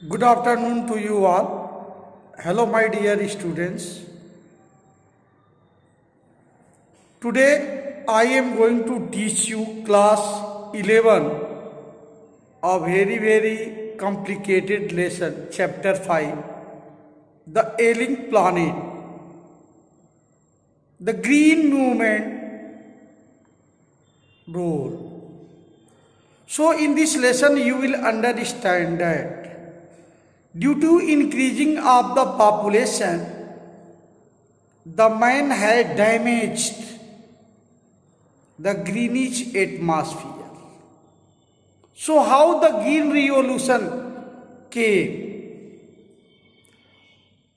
Good afternoon to you all. Hello, my dear students. Today I am going to teach you class 11, a very complicated lesson, chapter 5, the ailing planet, the green movement role. So in this lesson you will understand that due to increasing of the population, the man had damaged the greenish atmosphere. So how the green revolution came?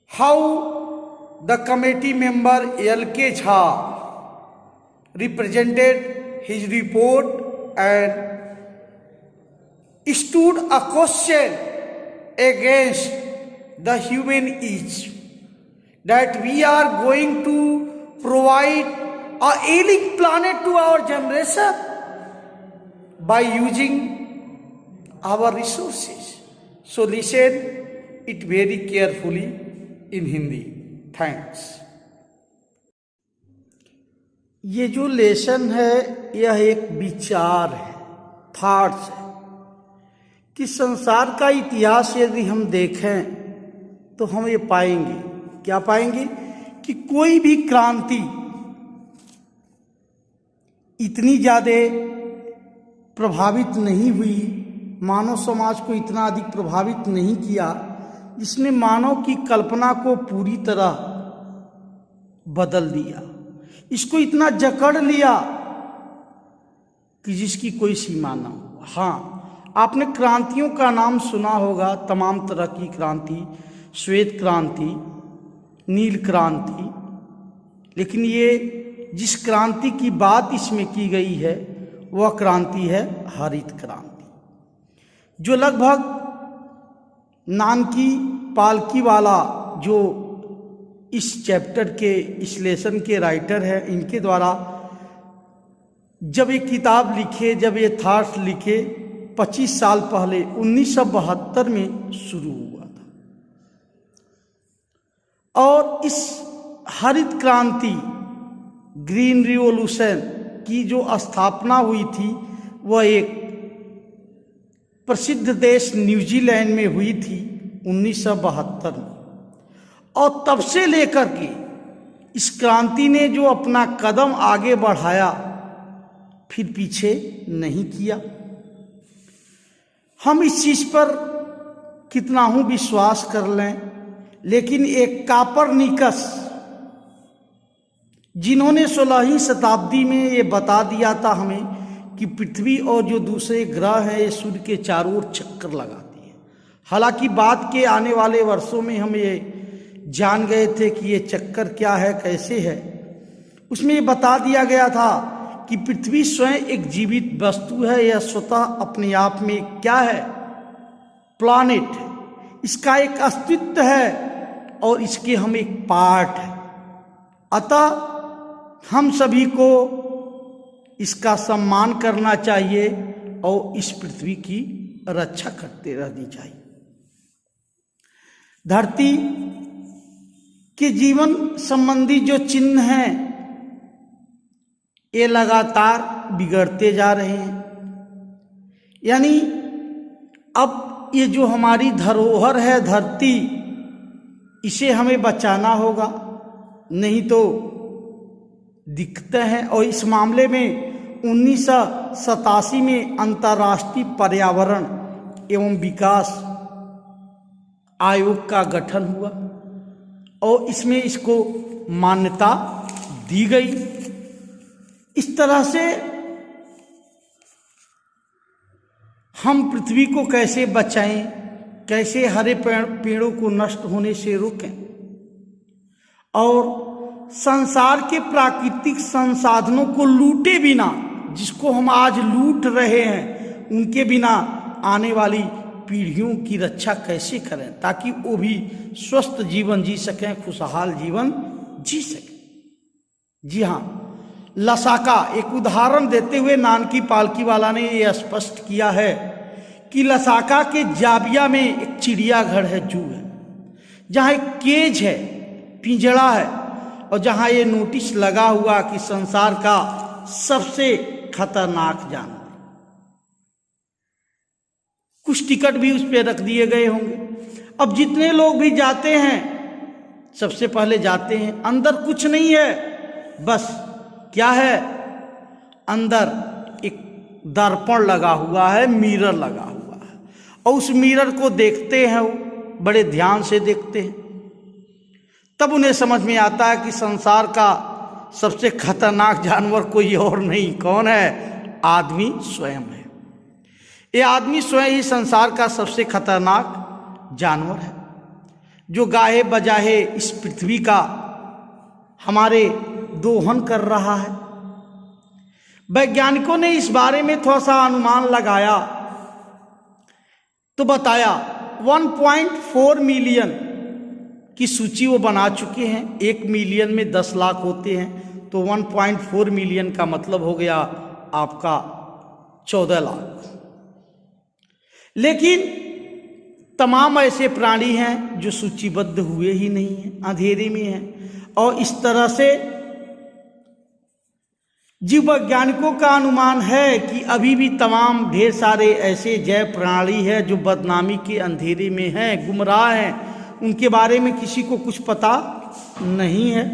How the committee member L.K. Jha represented his report and stood a question against the human age, that we are going to provide a ailing planet to our generation by using our resources. So listen it very carefully in Hindi. Thanks. ये जो lesson है यह एक विचार है, thoughts है कि संसार का इतिहास यदि हम देखें तो हम ये पाएंगे, क्या पाएंगे कि कोई भी क्रांति इतनी ज़्यादा प्रभावित नहीं हुई, मानव समाज को इतना अधिक प्रभावित नहीं किया जिसने मानव की कल्पना को पूरी तरह बदल दिया, इसको इतना जकड़ लिया कि जिसकी कोई सीमा ना हो। हाँ, आपने क्रांतियों का नाम सुना होगा, तमाम तरह की क्रांति, श्वेत क्रांति, नील क्रांति, लेकिन ये जिस क्रांति की बात इसमें की गई है वह क्रांति है हरित क्रांति, जो लगभग नानकी पालकी वाला जो इस चैप्टर के इस लेसन के राइटर है, इनके द्वारा जब ये किताब लिखे, जब ये थॉट्स लिखे 25 साल पहले 1972 में शुरू हुआ था। और इस हरित क्रांति ग्रीन रिवॉल्यूशन की जो स्थापना हुई थी वह एक प्रसिद्ध देश न्यूजीलैंड में हुई थी 1972 में। और तब से लेकर के इस क्रांति ने जो अपना कदम आगे बढ़ाया फिर पीछे नहीं किया। हम इस चीज़ पर कितना हूँ विश्वास कर लें, लेकिन एक कापरनिकस जिन्होंने 16वीं शताब्दी में ये बता दिया था हमें कि पृथ्वी और जो दूसरे ग्रह हैं ये सूर्य के चारों ओर चक्कर लगाती है। हालांकि बाद के आने वाले वर्षों में हम ये जान गए थे कि ये चक्कर क्या है, कैसे है। उसमें ये बता दिया गया था कि पृथ्वी स्वयं एक जीवित वस्तु है, यह स्वतः अपने आप में क्या है, प्लैनेट है, इसका एक अस्तित्व है और इसके हम एक पार्ट है। अतः हम सभी को इसका सम्मान करना चाहिए और इस पृथ्वी की रक्षा करते रहनी चाहिए। धरती के जीवन संबंधी जो चिन्ह हैं ये लगातार बिगड़ते जा रहे हैं। यानी अब ये जो हमारी धरोहर है धरती, इसे हमें बचाना होगा, नहीं तो दिक्कतें हैं। और इस मामले में 1987 में अंतर्राष्ट्रीय पर्यावरण एवं विकास आयोग का गठन हुआ और इसमें इसको मान्यता दी गई। इस तरह से हम पृथ्वी को कैसे बचाएं, कैसे हरे पेड़ों को नष्ट होने से रोकें और संसार के प्राकृतिक संसाधनों को लूटे बिना, जिसको हम आज लूट रहे हैं, उनके बिना आने वाली पीढ़ियों की रक्षा कैसे करें ताकि वो भी स्वस्थ जीवन जी सकें, खुशहाल जीवन जी सकें। जी हाँ, लसाका एक उदाहरण देते हुए नानकी पालकी वाला ने यह स्पष्ट किया है कि लसाका के जाबिया में एक चिड़ियाघर है, जू है, जहाँ एक केज है, पिंजड़ा है, और जहाँ ये नोटिस लगा हुआ कि संसार का सबसे खतरनाक जानवर। कुछ टिकट भी उस पर रख दिए गए होंगे। अब जितने लोग भी जाते हैं, सबसे पहले जाते हैं, अंदर कुछ नहीं है, बस क्या है, अंदर एक दर्पण लगा हुआ है, मिरर लगा हुआ है, और उस मिरर को देखते हैं, वो बड़े ध्यान से देखते हैं। तब उन्हें समझ में आता है कि संसार का सबसे खतरनाक जानवर कोई और नहीं, कौन है, आदमी स्वयं है। ये आदमी स्वयं ही संसार का सबसे खतरनाक जानवर है, जो गाहे बजाहे इस पृथ्वी का हमारे दोहन कर रहा है। वैज्ञानिकों ने इस बारे में थोड़ा सा अनुमान लगाया तो बताया 1.4 मिलियन की सूची वो बना चुके हैं। 1 मिलियन में 10 लाख होते हैं, तो 1.4 मिलियन का मतलब हो गया आपका 14 लाख। लेकिन तमाम ऐसे प्राणी हैं जो सूचीबद्ध हुए ही नहीं हैं, अंधेरे में हैं। और इस तरह से जीव वैज्ञानिकों का अनुमान है कि अभी भी तमाम ढेर सारे ऐसे जैव प्रणाली है जो बदनामी के अंधेरे में हैं, गुमराह हैं, उनके बारे में किसी को कुछ पता नहीं है।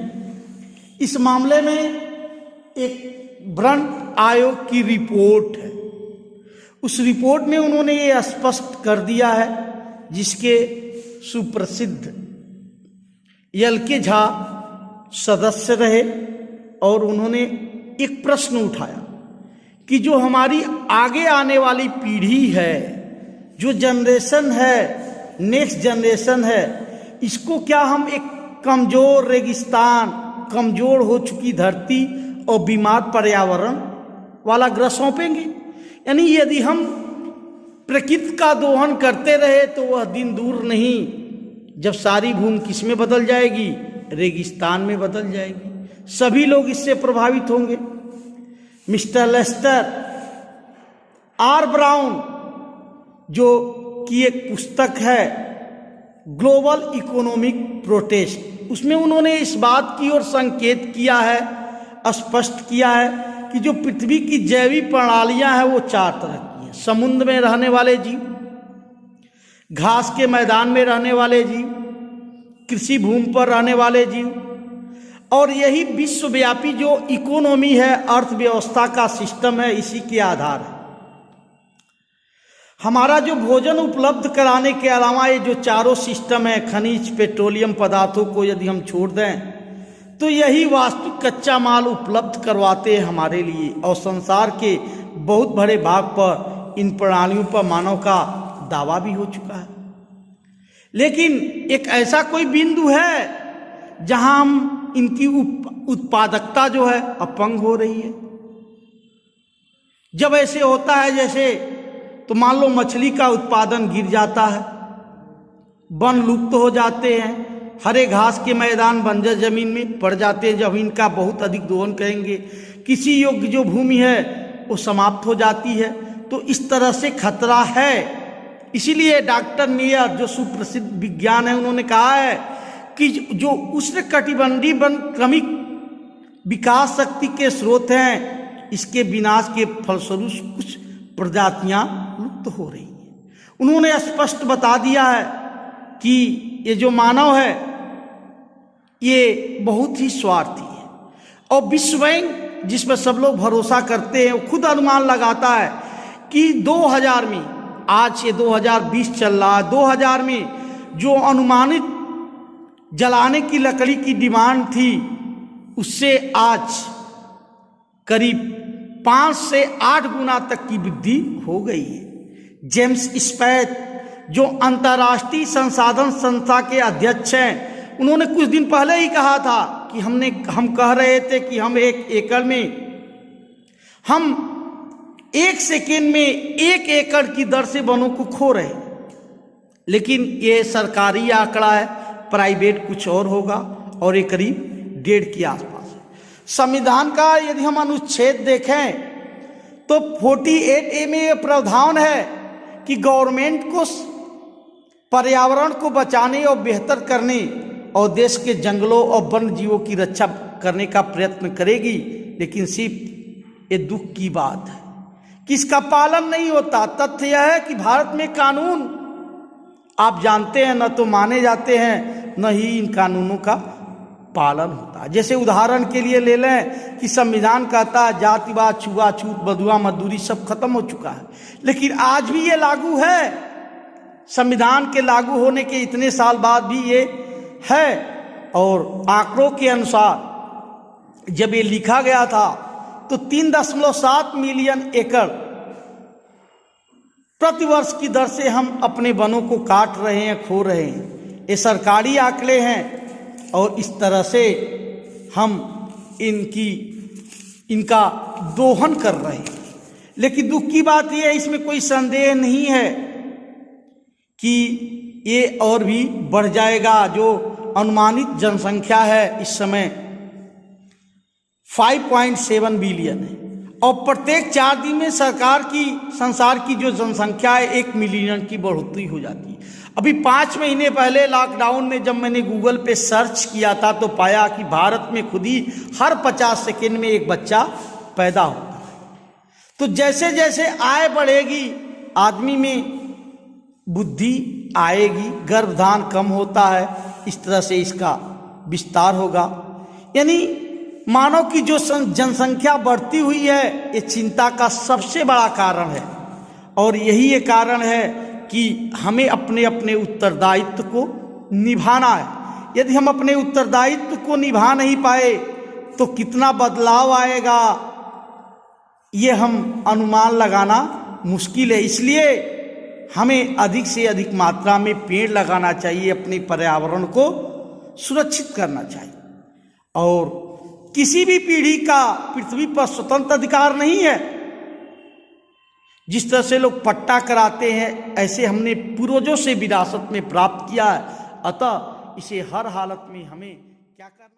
इस मामले में एक ब्रंट आयोग की रिपोर्ट है, उस रिपोर्ट में उन्होंने ये स्पष्ट कर दिया है, जिसके सुप्रसिद्ध एल.के. झा सदस्य रहे, और उन्होंने एक प्रश्न उठाया कि जो हमारी आगे आने वाली पीढ़ी है, जो जनरेशन है, नेक्स्ट जनरेशन है, इसको क्या हम एक कमजोर रेगिस्तान, कमजोर हो चुकी धरती और बीमार पर्यावरण वाला ग्रह सौंपेंगे? यानी यदि हम प्रकृति का दोहन करते रहे तो वह दिन दूर नहीं जब सारी भूमि किस में बदल जाएगी, रेगिस्तान में बदल जाएगी। सभी लोग इससे प्रभावित होंगे। मिस्टर लेस्टर आर ब्राउन जो की एक पुस्तक है ग्लोबल इकोनॉमिक प्रोटेस्ट, उसमें उन्होंने इस बात की ओर संकेत किया है, स्पष्ट किया है कि जो पृथ्वी की जैविक प्रणालियां हैं वो 4 तरह की हैं। समुद्र में रहने वाले जीव, घास के मैदान में रहने वाले जीव, कृषि भूमि पर रहने वाले जीव, और यही विश्वव्यापी जो इकोनॉमी है, अर्थव्यवस्था का सिस्टम है, इसी के आधार है। हमारा जो भोजन उपलब्ध कराने के अलावा ये जो चारों सिस्टम है, खनिज, पेट्रोलियम पदार्थों को यदि हम छोड़ दें तो यही वास्तविक कच्चा माल उपलब्ध करवाते हैं हमारे लिए, और संसार के बहुत बड़े भाग पर इन प्रणालियों पर मानव का दावा भी हो चुका है। लेकिन एक ऐसा कोई बिंदु है जहां हम इनकी उत्पादकता जो है अपंग हो रही है। जब ऐसे होता है जैसे, तो मान लो मछली का उत्पादन गिर जाता है, वन लुप्त हो जाते हैं, हरे घास के मैदान बंजर जमीन में पड़ जाते हैं। जब इनका बहुत अधिक दोहन करेंगे, किसी योग्य जो भूमि है वो समाप्त हो जाती है। तो इस तरह से खतरा है। इसीलिए डॉक्टर मेयर जो सुप्रसिद्ध विज्ञान है, उन्होंने कहा है कि जो उष्णकटिबंधीय वन क्रमिक विकास शक्ति के स्रोत हैं, इसके विनाश के फलस्वरूप कुछ प्रजातियां लुप्त हो रही हैं। उन्होंने स्पष्ट बता दिया है कि ये जो मानव है ये बहुत ही स्वार्थी है, और विश्व बैंक जिसमें सब लोग भरोसा करते हैं, वो खुद अनुमान लगाता है कि 2000 में, आज ये 2020 चल रहा है, 2000 में जो अनुमानित जलाने की लकड़ी की डिमांड थी, उससे आज करीब 5 से 8 गुना तक की वृद्धि हो गई है। जेम्स स्पैथ जो अंतर्राष्ट्रीय संसाधन संस्था के अध्यक्ष हैं, उन्होंने कुछ दिन पहले ही कहा था कि हम कह रहे थे कि हम 1 एकड़ में, हम 1 सेकेंड में 1 एकड़ की दर से वनों को खो रहे हैं। लेकिन ये सरकारी आंकड़ा है, प्राइवेट कुछ और होगा, और ये करीब 1.5 के आसपास है। संविधान का यदि हम अनुच्छेद देखें तो 48A में ये प्रावधान है कि गवर्नमेंट को पर्यावरण को बचाने और बेहतर करने और देश के जंगलों और वन्य जीवों की रक्षा करने का प्रयत्न करेगी, लेकिन सिर्फ ये दुख की बात है कि इसका पालन नहीं होता। तथ्य यह है कि भारत में कानून आप जानते हैं न तो माने जाते हैं, न ही इन कानूनों का पालन होता है। जैसे उदाहरण के लिए ले लें कि संविधान कहता है जातिवाद, छुआछूत, बंधुआ मजदूरी सब खत्म हो चुका है, लेकिन आज भी ये लागू है। संविधान के लागू होने के इतने साल बाद भी ये है। और आंकड़ों के अनुसार जब ये लिखा गया था तो 3.7 मिलियन एकड़ प्रतिवर्ष की दर से हम अपने वनों को काट रहे हैं, खो रहे हैं। ये सरकारी आंकड़े हैं और इस तरह से हम इनका दोहन कर रहे हैं। लेकिन दुख की बात यह है, इसमें कोई संदेह नहीं है कि ये और भी बढ़ जाएगा। जो अनुमानित जनसंख्या है इस समय 5.7 बिलियन है और प्रत्येक 4 दिन में संसार की जो जनसंख्या है 1 मिलियन की बढ़ोतरी हो जाती है। अभी 5 महीने पहले लॉकडाउन में जब मैंने गूगल पे सर्च किया था तो पाया कि भारत में खुद ही हर 50 सेकेंड में एक बच्चा पैदा होता है। तो जैसे जैसे आय बढ़ेगी आदमी में बुद्धि आएगी, गर्भधान कम होता है, इस तरह से इसका विस्तार होगा। यानी मानव की जो जनसंख्या बढ़ती हुई है ये चिंता का सबसे बड़ा कारण है। और यही ये कारण है कि हमें अपने अपने उत्तरदायित्व को निभाना है। यदि हम अपने उत्तरदायित्व को निभा नहीं पाए तो कितना बदलाव आएगा ये हम अनुमान लगाना मुश्किल है। इसलिए हमें अधिक से अधिक मात्रा में पेड़ लगाना चाहिए, अपने पर्यावरण को सुरक्षित करना चाहिए। और किसी भी पीढ़ी का पृथ्वी पर स्वतंत्र अधिकार नहीं है। जिस तरह से लोग पट्टा कराते हैं ऐसे हमने पूर्वजों से विरासत में प्राप्त किया है, अतः इसे हर हालत में हमें क्या करना